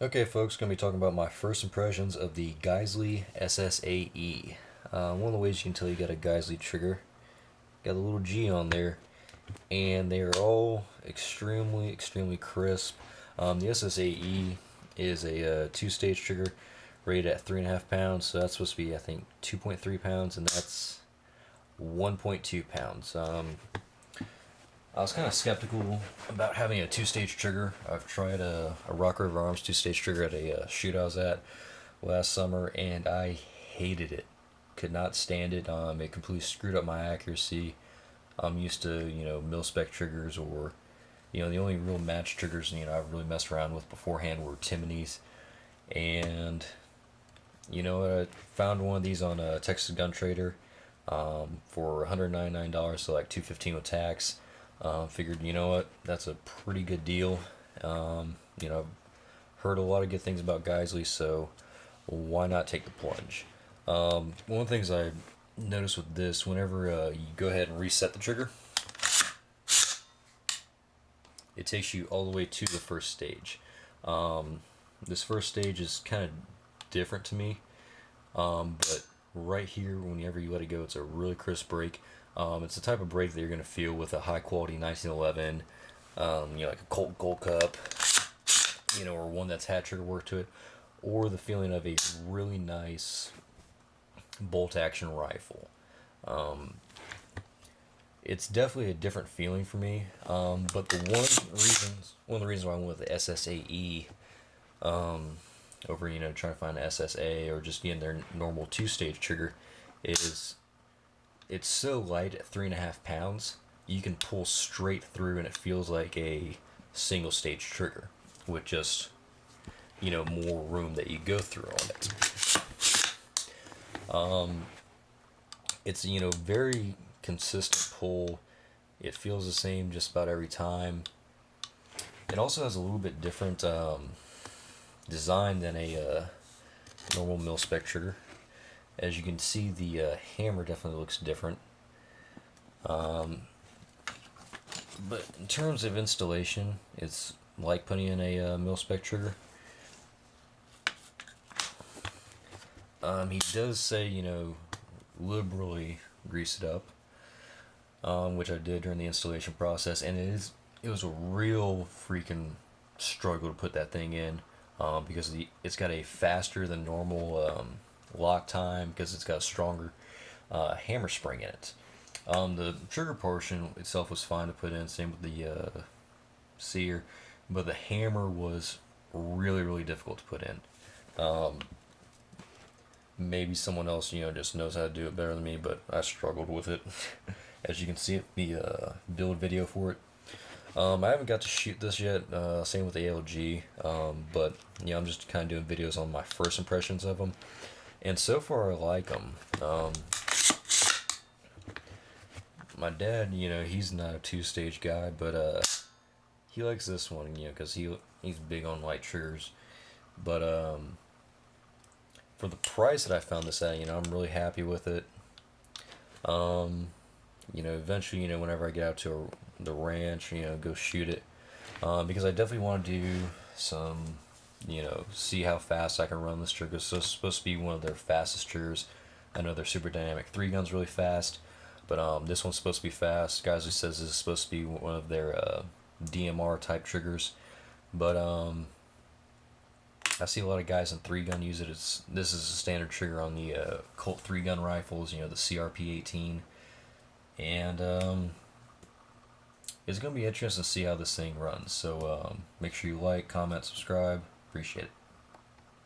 Okay, folks, going to be talking about my first impressions of the Geissele SSA-E. One of the ways you can tell you got a Geissele trigger, got a little G on there, and they are all extremely crisp. The SSA-E is a two-stage trigger rated at 3.5 pounds, so that's supposed to be, I think, 2.3 pounds, and that's 1.2 pounds. I was kind of skeptical about having a two-stage trigger. I've tried a Rock River Arms two-stage trigger at a shoot I was at last summer, and I hated it. Could not stand it. It completely screwed up my accuracy. I'm used to mil spec triggers, or the only real match triggers I've really messed around with beforehand were Timoneys, and I found one of these on a Texas Gun Trader for $199, so like $215 with tax. Figured, that's a pretty good deal. I've heard a lot of good things about Geissele, so why not take the plunge? One of the things I noticed with this, whenever you go ahead and reset the trigger, it takes you all the way to the first stage. This first stage is kind of different to me, but right here, whenever you let it go, it's a really crisp break. It's the type of break that you're going to feel with a high quality 1911, like a Colt Gold Cup, or one that's had trigger work to it, or the feeling of a really nice bolt action rifle. It's definitely a different feeling for me. But one of the reasons why I went with the SSA-E over trying to find an SSA or just getting their normal two-stage trigger is it's so light at 3.5 pounds. You can pull straight through, and it feels like a single stage trigger with just more room that you go through on it. It's very consistent pull. It feels the same just about every time. It also has a little bit different design than a normal mil spec trigger. As you can see, the hammer definitely looks different. But in terms of installation, it's like putting in a mil spec trigger. He does say, liberally grease it up, which I did during the installation process, and it was a real freaking struggle to put that thing in, because it's got a faster than normal lock time because it's got a stronger hammer spring in it. The trigger portion itself was fine to put in, same with the sear, but the hammer was really difficult to put in. Maybe someone else, just knows how to do it better than me, but I struggled with it. As you can see, the build video for it. I haven't got to shoot this yet. Same with the ALG, but I'm just kind of doing videos on my first impressions of them, and so far I like them. My dad, he's not a two-stage guy, but he likes this one, because he's big on light triggers. But for the price that I found this at, I'm really happy with it. Eventually, whenever I get out to the ranch, go shoot it, because I definitely want to do some, see how fast I can run this trigger. So it's supposed to be one of their fastest triggers. I know their super dynamic 3-gun's really fast, but this one's supposed to be fast. Geissele says this is supposed to be one of their DMR type triggers, but I see a lot of guys in 3-gun use it. This is a standard trigger on the Colt 3-gun rifles, the CRP-18, and it's going to be interesting to see how this thing runs. So make sure you like, comment, subscribe. Appreciate it.